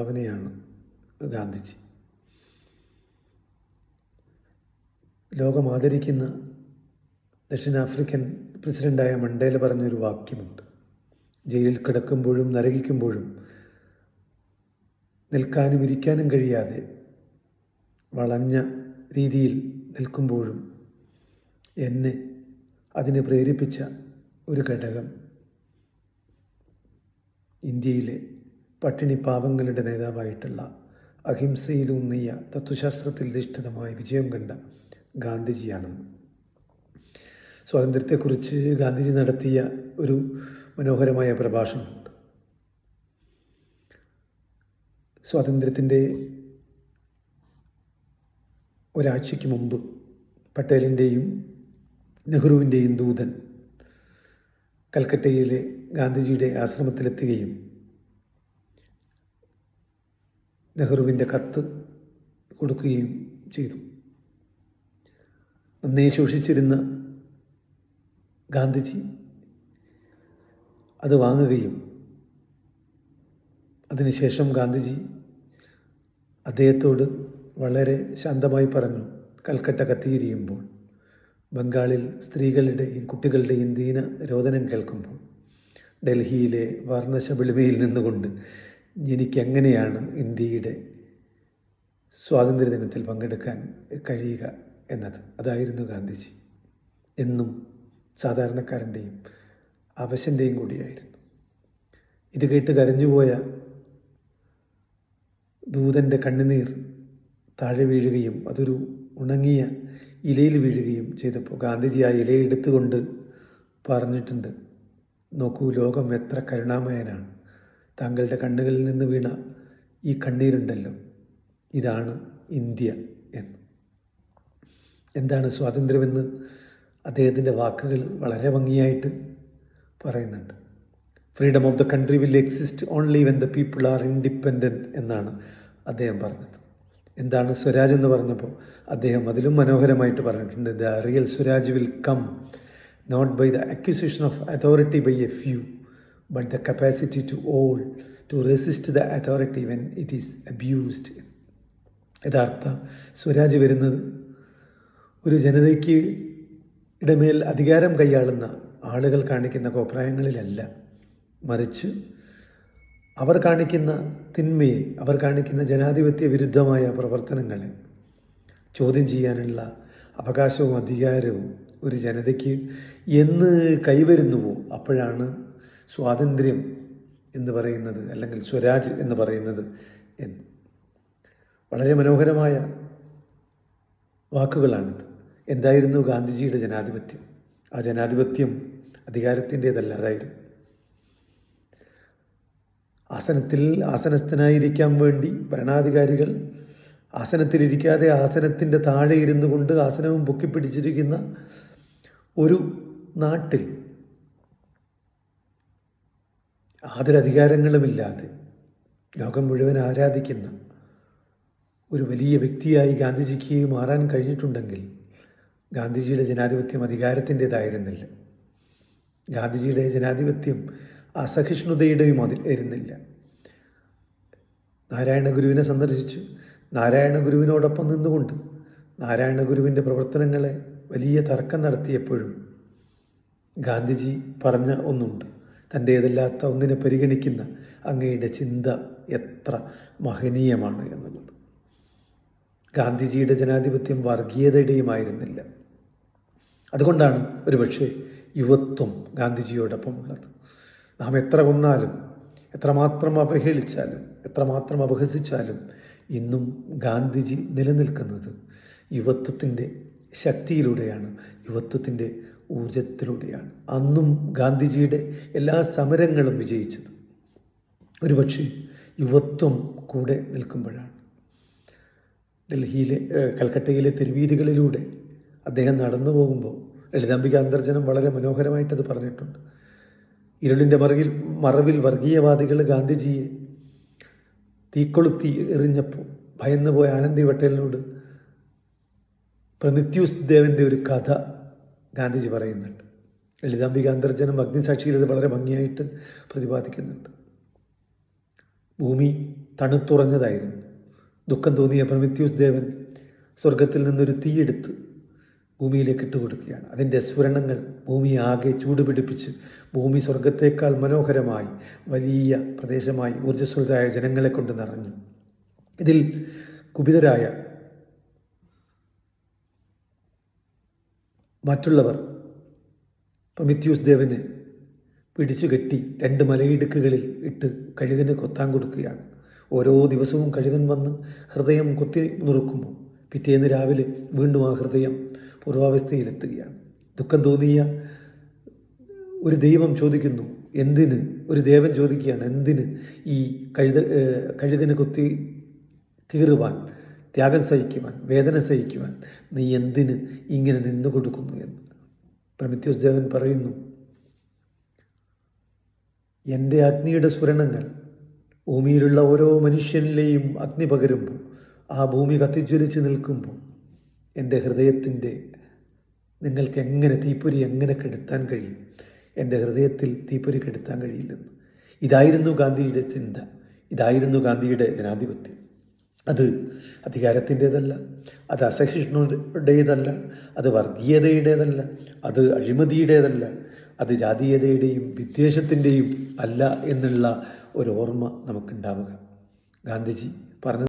ഭാവനയാണ് ഗാന്ധിജി. ലോകം ആദരിക്കുന്ന ദക്ഷിണാഫ്രിക്കൻ പ്രസിഡൻ്റായ മണ്ടേല പറഞ്ഞൊരു വാക്യമുണ്ട്. ജയിലിൽ കിടക്കുമ്പോഴും നരകിക്കുമ്പോഴും നിൽക്കാനും ഇരിക്കാനും കഴിയാതെ വളഞ്ഞ രീതിയിൽ നിൽക്കുമ്പോഴും എന്നെ അതിന് പ്രേരിപ്പിച്ച ഒരു ഘടകം ഇന്ത്യയിലെ പട്ടിണി പാവങ്ങളുടെ നേതാവായിട്ടുള്ള അഹിംസയിലൂന്നിയ തത്വശാസ്ത്രത്തിൽ അധിഷ്ഠിതമായി വിജയം കണ്ട ഗാന്ധിജിയാണെന്ന്. സ്വാതന്ത്ര്യത്തെക്കുറിച്ച് ഗാന്ധിജി നടത്തിയ ഒരു മനോഹരമായ പ്രഭാഷണമുണ്ട്. സ്വാതന്ത്ര്യത്തിൻ്റെ ഒരാഴ്ചയ്ക്ക് മുമ്പ് പട്ടേലിൻ്റെയും നെഹ്റുവിൻ്റെയും ദൂതൻ കൽക്കട്ടയിലെ ഗാന്ധിജിയുടെ ആശ്രമത്തിലെത്തുകയും നെഹ്റുവിൻ്റെ കത്ത് കൊടുക്കുകയും ചെയ്തു. നന്നേ ശോഷിച്ചിരുന്ന ഗാന്ധിജി അത് വാങ്ങുകയും അതിനുശേഷം ഗാന്ധിജി അദ്ദേഹത്തോട് വളരെ ശാന്തമായി പറഞ്ഞു, കൽക്കട്ട കത്തിയിരിയുമ്പോൾ, ബംഗാളിൽ സ്ത്രീകളുടെയും കുട്ടികളുടെയും ദീന രോദനം കേൾക്കുമ്പോൾ, ഡൽഹിയിലെ വർണ്ണശബളിമയിൽ നിന്നുകൊണ്ട് എനിക്കെങ്ങനെയാണ് ഇന്ത്യയുടെ സ്വാതന്ത്ര്യദിനത്തിൽ പങ്കെടുക്കാൻ കഴിയുക എന്നത്. അതായിരുന്നു ഗാന്ധിജി. എന്നും സാധാരണക്കാരൻ്റെയും അവശൻ്റെയും കൂടിയായിരുന്നു. ഇത് കേട്ട് കരഞ്ഞുപോയ ദൂതൻ്റെ കണ്ണുനീർ താഴെ വീഴുകയും അതൊരു ഉണങ്ങിയ ഇലയിൽ വീഴുകയും ചെയ്തപ്പോൾ ഗാന്ധിജി ആ ഇലയെടുത്തുകൊണ്ട് പറഞ്ഞിട്ടുണ്ട്, നോക്കൂ, ലോകം എത്ര കരുണാമയനാണ്. താങ്കളുടെ കണ്ണുകളിൽ നിന്ന് വീണ ഈ കണ്ണീരുണ്ടല്ലോ, ഇതാണ് ഇന്ത്യ എന്ന്. എന്താണ് സ്വാതന്ത്ര്യമെന്ന് അദ്ദേഹത്തിൻ്റെ വാക്കുകൾ വളരെ ഭംഗിയായിട്ട് പറയുന്നുണ്ട്. Freedom of the country will exist only when the people are independent എന്നാണ് അദ്ദേഹം പറഞ്ഞത്. എന്താണ് സ്വരാജ് എന്ന് പറഞ്ഞപ്പോൾ അദ്ദേഹം അതിലും മനോഹരമായിട്ട് പറഞ്ഞിട്ടുണ്ട്, the real swaraj will come not by the acquisition of authority by a few but the capacity to all to resist the authority when it is abused. യഥാർത്ഥ സ്വരാജ് വരുന്നത് ഒരു ജനതയ്ക്ക് ഇടമേൽ അധികാരം കൈയാളുന്ന ആളുകൾ കാണിക്കുന്ന കോപ്രായങ്ങളിലല്ല, മറിച്ച് അവർ കാണിക്കുന്ന തിന്മയെ, അവർ കാണിക്കുന്ന ജനാധിപത്യ വിരുദ്ധമായ പ്രവർത്തനങ്ങളെ ചോദ്യം ചെയ്യാനുള്ള അവകാശവും അധികാരവും ഒരു ജനതയ്ക്ക് എന്ന് കൈവരുന്നുവോ അപ്പോഴാണ് സ്വാതന്ത്ര്യം എന്ന് പറയുന്നത്, അല്ലെങ്കിൽ സ്വരാജ് എന്ന് പറയുന്നത് എന്ന്. വളരെ മനോഹരമായ വാക്കുകളാണിത്. എന്തായിരുന്നു ഗാന്ധിജിയുടെ ജനാധിപത്യം? ആ ജനാധിപത്യം അധികാരത്തിൻ്റേതല്ലാതായിരുന്നു. ആസനസ്ഥനായിരിക്കാൻ വേണ്ടി ഭരണാധികാരികൾ ആസനത്തിലിരിക്കാതെ ആസനത്തിൻ്റെ താഴെ ഇരുന്നു കൊണ്ട് ആസനവും പൊക്കിപ്പിടിച്ചിരിക്കുന്ന ഒരു നാട്ടിൽ യാതൊരധികാരങ്ങളുമില്ലാതെ ലോകം മുഴുവൻ ആരാധിക്കുന്ന ഒരു വലിയ വ്യക്തിയായി ഗാന്ധിജിക്ക് മാറാൻ കഴിഞ്ഞിട്ടുണ്ടെങ്കിൽ ഗാന്ധിജിയുടെ ജനാധിപത്യം അധികാരത്തിൻ്റേതായിരുന്നില്ല. ഗാന്ധിജിയുടെ ജനാധിപത്യം അസഹിഷ്ണുതയുടെയും ആയിരുന്നില്ല. നാരായണ ഗുരുവിനെ സന്ദർശിച്ചു, നാരായണ ഗുരുവിനോടൊപ്പം നിന്നുകൊണ്ട് നാരായണ ഗുരുവിൻ്റെ പ്രവർത്തനങ്ങളെ വലിയ തർക്കം നടത്തിയപ്പോഴും ഗാന്ധിജി പറഞ്ഞ ഒന്നുണ്ട്, തൻ്റേതല്ലാത്ത ഒന്നിനെ പരിഗണിക്കുന്ന അങ്ങയുടെ ചിന്ത എത്ര മഹനീയമാണ് എന്നുള്ളത്. ഗാന്ധിജിയുടെ ജനാധിപത്യം വർഗീയതയുടെയുമായിരുന്നില്ല. അതുകൊണ്ടാണ് ഒരുപക്ഷെ യുവത്വം ഗാന്ധിജിയോടൊപ്പം ഉള്ളത്. നാം എത്ര കൊന്നാലും, എത്രമാത്രം അവഹേളിച്ചാലും, എത്രമാത്രം അപഹസിച്ചാലും ഇന്നും ഗാന്ധിജി നിലനിൽക്കുന്നത് യുവത്വത്തിൻ്റെ ശക്തിയിലൂടെയാണ്, യുവത്വത്തിൻ്റെ ഊർജത്തിലൂടെയാണ്. അന്നും ഗാന്ധിജിയുടെ എല്ലാ സമരങ്ങളും വിജയിച്ചത് ഒരുപക്ഷെ യുവത്വം കൂടെ നിൽക്കുമ്പോഴാണ്. കൽക്കട്ടയിലെ തെരുവീതികളിലൂടെ അദ്ദേഹം നടന്നു പോകുമ്പോൾ ലളിതാംബിക അന്തർജനം വളരെ മനോഹരമായിട്ടത് പറഞ്ഞിട്ടുണ്ട്. ഇരുളിൻ്റെ മറവിൽ വർഗീയവാദികൾ ഗാന്ധിജിയെ തീക്കൊളുത്തി എറിഞ്ഞപ്പോൾ ഭയന്നുപോയ ആനന്ദി പട്ടേലിനോട് പ്രമിത്യൂസ് ദേവൻ്റെ ഒരു കഥ ഗാന്ധിജി പറയുന്നുണ്ട്. ലളിതാംബിക അന്തർജനം അഗ്നിസാക്ഷിയിൽ ഇത് വളരെ ഭംഗിയായിട്ട് പ്രതിപാദിക്കുന്നുണ്ട്. ഭൂമി തണുത്തുറഞ്ഞതായിരുന്നു. ദുഃഖം തോന്നിയ പ്രൊമീഥ്യൂസ് ദേവൻ സ്വർഗത്തിൽ നിന്നൊരു തീയെടുത്ത് ഭൂമിയിലേക്ക് ഇട്ടുകൊടുക്കുകയാണ്. അതിൻ്റെ സ്ഫുരണങ്ങൾ ഭൂമിയെ ആകെ ചൂടുപിടിപ്പിച്ച് ഭൂമി സ്വർഗത്തേക്കാൾ മനോഹരമായി വലിയ പ്രദേശമായി ഊർജ്ജസ്വലരായ ജനങ്ങളെ കൊണ്ട് നിറഞ്ഞു. ഇതിൽ കുപിതരായ മറ്റുള്ളവർ പ്രൊമീഥ്യൂസ് ദേവനെ പിടിച്ചു കെട്ടി 2 മലയിടുക്കുകളിൽ ഇട്ട് കഴുകന് കൊത്താൻ കൊടുക്കുകയാണ്. ഓരോ ദിവസവും കഴുകൻ വന്ന് ഹൃദയം കൊത്തി നുറുക്കുമ്പോൾ പിറ്റേന്ന് രാവിലെ വീണ്ടും ആ ഹൃദയം പൂർവാവസ്ഥയിലെത്തുകയാണ്. ദുഃഖം തോന്നിയ ഒരു ദൈവം ചോദിക്കുന്നു, എന്തിന്? ഒരു ദേവൻ ചോദിക്കുകയാണ്, എന്തിന് ഈ കഴുകന് കൊത്തി കീറുവാൻ, ത്യാഗം സഹിക്കുവാൻ, വേദന സഹിക്കുവാൻ നീ എന്തിന് ഇങ്ങനെ നിന്നു കൊടുക്കുന്നു എന്ന്. പ്രൊമീഥ്യൂസ് ദേവൻ പറയുന്നു, എൻ്റെ അഗ്നിയുടെ സ്ഫുരണങ്ങൾ ഭൂമിയിലുള്ള ഓരോ മനുഷ്യനിലെയും അഗ്നി പകരുമ്പോൾ, ആ ഭൂമി കത്തിജ്വലിച്ച് നിൽക്കുമ്പോൾ എൻ്റെ ഹൃദയത്തിൻ്റെ നിങ്ങൾക്ക് എങ്ങനെ തീപ്പൊരി എങ്ങനെ കെടുത്താൻ കഴിയും? എൻ്റെ ഹൃദയത്തിൽ തീപ്പൊരി കെടുത്താൻ കഴിയില്ലെന്ന്. ഇതായിരുന്നു ഗാന്ധിയുടെ ചിന്ത, ഇതായിരുന്നു ഗാന്ധിയുടെ ജനാധിപത്യം. അത് അധികാരത്തിൻ്റേതല്ല, അത് അസഹിഷ്ണുതയുടേതല്ല, അത് വർഗീയതയുടേതല്ല, അത് അഴിമതിയുടേതല്ല, അത് ജാതീയതയുടെയും വിദ്വേഷത്തിൻ്റെയും അല്ല എന്നുള്ള ഒരു ഓർമ്മ നമുക്കുണ്ടാവുക. ഗാന്ധിജി പറഞ്ഞത്